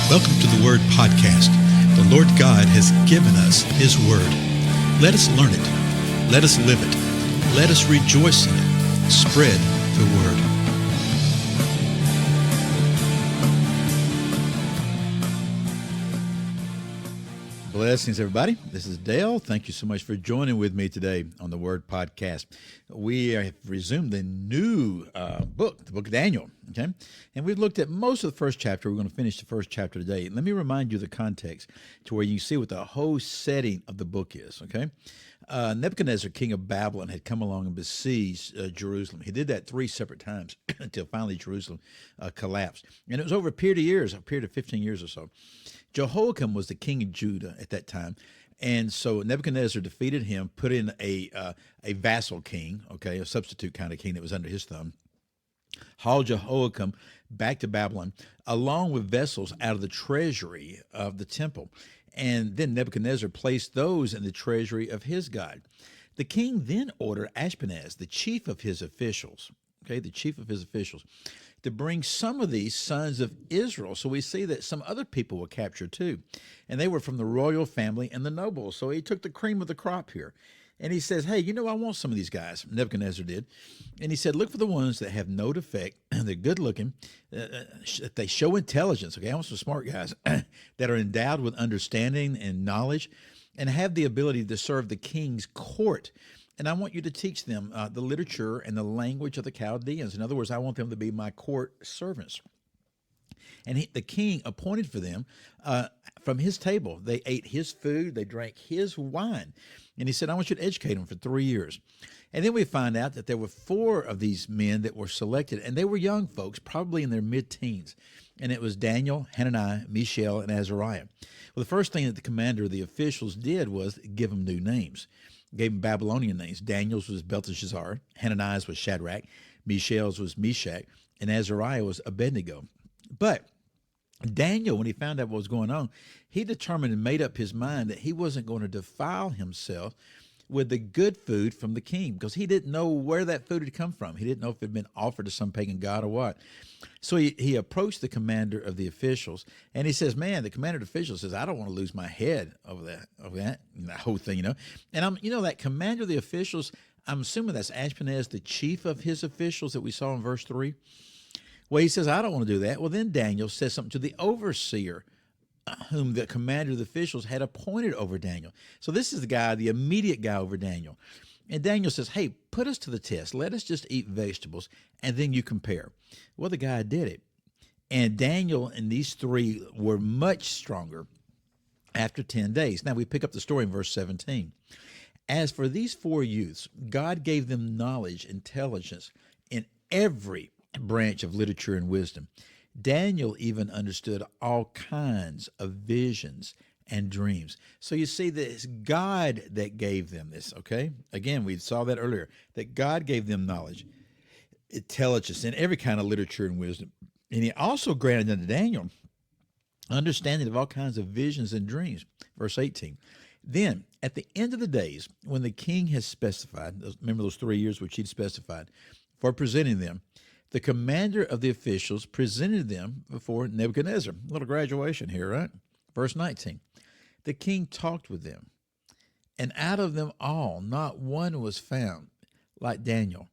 Welcome to the Word Podcast. The Lord God has given us His Word. Let us learn it. Let us live it. Let us rejoice in it. Spread the Word. Blessings, everybody. This is Dale. Thank you so much for joining with me today on the Word Podcast. We have resumed the new book, the book of Daniel, okay? And we've looked at most of the first chapter. We're going to finish the first chapter today. Let me remind you the context to where you see what the whole setting of the book is, okay? Nebuchadnezzar, king of Babylon, had come along and besieged Jerusalem. He did that 3 separate times until finally Jerusalem collapsed. And it was over a period of years, a period of 15 years or so. Jehoiakim was the king of Judah at that time, and so Nebuchadnezzar defeated him, put in a vassal king, okay, a substitute kind of king that was under his thumb, hauled Jehoiakim back to Babylon, along with vessels out of the treasury of the temple, and then Nebuchadnezzar placed those in the treasury of his god. The king then ordered Ashpenaz, the chief of his officials, to bring some of these sons of Israel. So we see that some other people were captured too. And they were from the royal family and the nobles. So he took the cream of the crop here. And he says, hey, I want some of these guys. Nebuchadnezzar did. And he said, look for the ones that have no defect. They're good looking. They show intelligence. Okay, I want some smart guys that are endowed with understanding and knowledge and have the ability to serve the king's court. And I want you to teach them the literature and the language of the Chaldeans. In other words, I want them to be my court servants. And the king appointed for them from his table. They ate his food. They drank his wine. And he said, I want you to educate them for 3 years. And then we find out that there were 4 of these men that were selected. And they were young folks, probably in their mid-teens. And it was Daniel, Hananiah, Mishael, and Azariah. Well, the first thing that the commander of the officials did was give them new names. Gave him Babylonian names. Daniel's was Belteshazzar, Hananiah's was Shadrach, Mishael's was Meshach, and Azariah was Abednego. But Daniel, when he found out what was going on, he determined and made up his mind that he wasn't going to defile himself with the good food from the king, because he didn't know where that food had come from. He didn't know if it had been offered to some pagan god or what. So he approached the commander of the officials, and he says, man, the commander of the officials says, I don't want to lose my head over that whole thing, And that commander of the officials, I'm assuming that's Ashpenaz, the chief of his officials that we saw in verse 3. Well, he says, I don't want to do that. Well, then Daniel says something to the overseer, whom the commander of the officials had appointed over Daniel. So this is the immediate guy over Daniel. And Daniel says, hey, put us to the test. Let us just eat vegetables, and then you compare. Well, the guy did it. And Daniel and these 3 were much stronger after 10 days. Now, we pick up the story in verse 17. As for these 4 youths, God gave them knowledge, intelligence in every branch of literature and wisdom. Daniel even understood all kinds of visions and dreams. So you see that it's God that gave them this, okay? Again, we saw that earlier, that God gave them knowledge, intelligence, and every kind of literature and wisdom. And he also granted unto Daniel understanding of all kinds of visions and dreams. Verse 18. Then, at the end of the days, when the king has specified, remember those 3 years which he'd specified, for presenting them, the commander of the officials presented them before Nebuchadnezzar. A little graduation here, right? Verse 19. The king talked with them, and out of them all, not one was found like Daniel,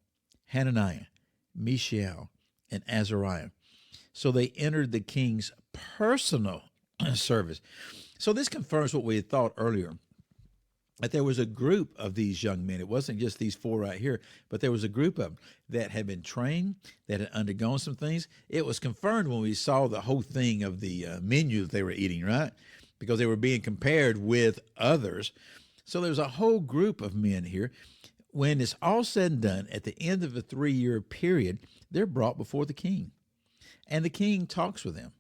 Hananiah, Mishael, and Azariah. So they entered the king's personal service. So this confirms what we had thought earlier, that there was a group of these young men. It wasn't just these 4 right here, but there was a group of them that had been trained, that had undergone some things. It was confirmed when we saw the whole thing of the menu that they were eating, right? Because they were being compared with others. So there's a whole group of men here. When it's all said and done, at the end of a 3-year period, they're brought before the king. And the king talks with them.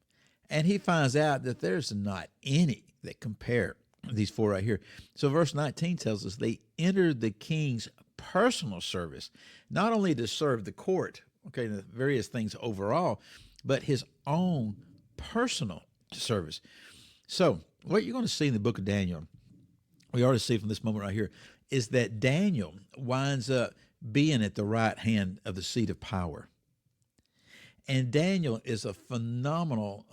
And he finds out that there's not any that compare these 4 right here. So verse 19 tells us they entered the king's personal service, not only to serve the court, okay, the various things overall, but his own personal service. So what you're going to see in the book of Daniel, we already see from this moment right here, is that Daniel winds up being at the right hand of the seat of power. And Daniel is a phenomenal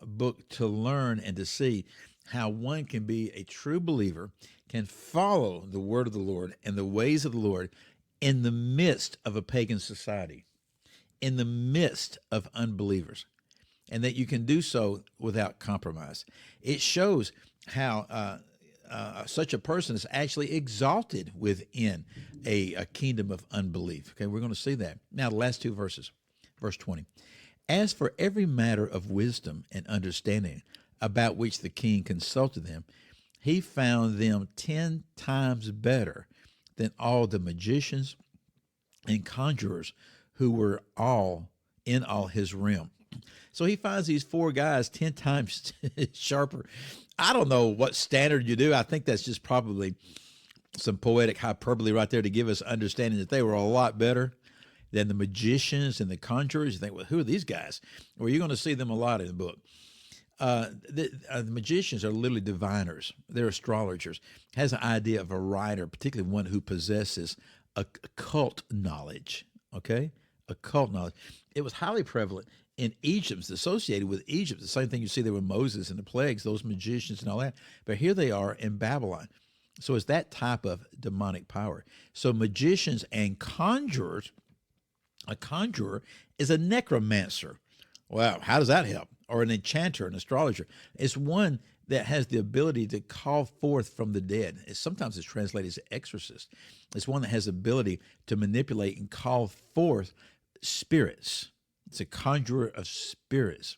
book to learn and to see how one can be a true believer, can follow the word of the Lord and the ways of the Lord in the midst of a pagan society, in the midst of unbelievers, and that you can do so without compromise. It shows how such a person is actually exalted within a kingdom of unbelief. Okay, we're going to see that. Now, the last two verses, verse 20. As for every matter of wisdom and understanding about which the king consulted them, he found them 10 times better than all the magicians and conjurers who were all in all his realm. So he finds these four guys 10 times sharper. I don't know what standard you do. I think that's just probably some poetic hyperbole right there to give us understanding that they were a lot better than the magicians and the conjurers. You think, well, who are these guys? Well, you're going to see them a lot in the book. The magicians are literally diviners. They're astrologers. Has an idea of a writer, particularly one who possesses occult knowledge, okay? Occult knowledge. It was highly prevalent in Egypt. It's associated with Egypt. The same thing you see there with Moses and the plagues, those magicians and all that. But here they are in Babylon. So it's that type of demonic power. So magicians and conjurers, a conjurer is a necromancer. Wow, how does that help? Or an enchanter, an astrologer. It's one that has the ability to call forth from the dead. Sometimes it's translated as exorcist. It's one that has the ability to manipulate and call forth spirits. It's a conjurer of spirits.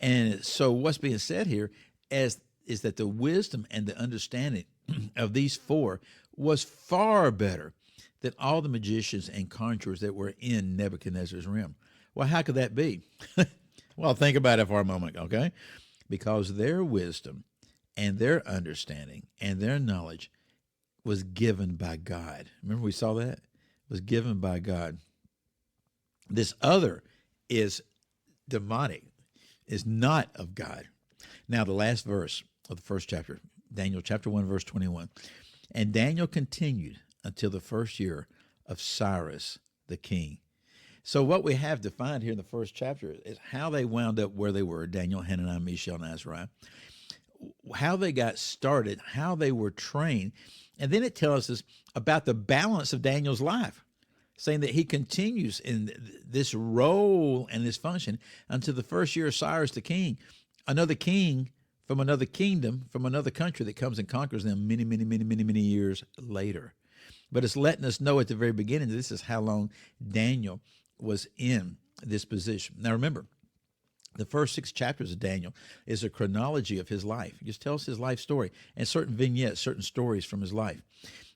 And so what's being said here is that the wisdom and the understanding of these four was far better than all the magicians and conjurers that were in Nebuchadnezzar's realm. Well, how could that be? Well, think about it for a moment, okay? Because their wisdom and their understanding and their knowledge was given by God. Remember we saw that? It was given by God. This other is demonic, is not of God. Now, the last verse of the first chapter, Daniel chapter 1, verse 21. And Daniel continued until the first year of Cyrus the king. So what we have defined here in the first chapter is how they wound up where they were, Daniel, Hananiah, Mishael, and Azariah, how they got started, how they were trained. And then it tells us about the balance of Daniel's life, saying that he continues in this role and this function until the first year of Cyrus the king, another king from another kingdom, from another country that comes and conquers them many years later. But it's letting us know at the very beginning that this is how long Daniel was in this position. Now remember, the first 6 chapters of Daniel is a chronology of his life. He just tells his life story and certain vignettes, certain stories from his life.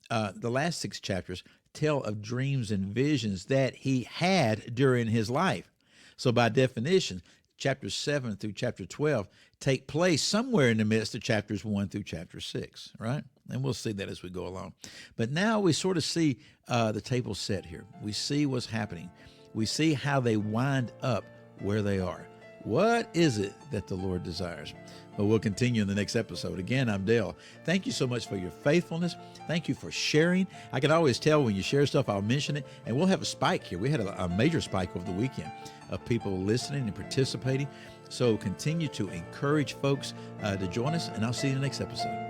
The last 6 chapters tell of dreams and visions that he had during his life. So by definition, chapters 7 through chapter 12 take place somewhere in the midst of chapters 1 through chapter 6, right? And we'll see that as we go along. But now we sort of see the table set here. We see what's happening. We see how they wind up where they are. What is it that the Lord desires? Well, we'll continue in the next episode. Again, I'm Dale. Thank you so much for your faithfulness. Thank you for sharing. I can always tell when you share stuff, I'll mention it. And we'll have a spike here. We had a major spike over the weekend of people listening and participating. So continue to encourage folks to join us, and I'll see you in the next episode.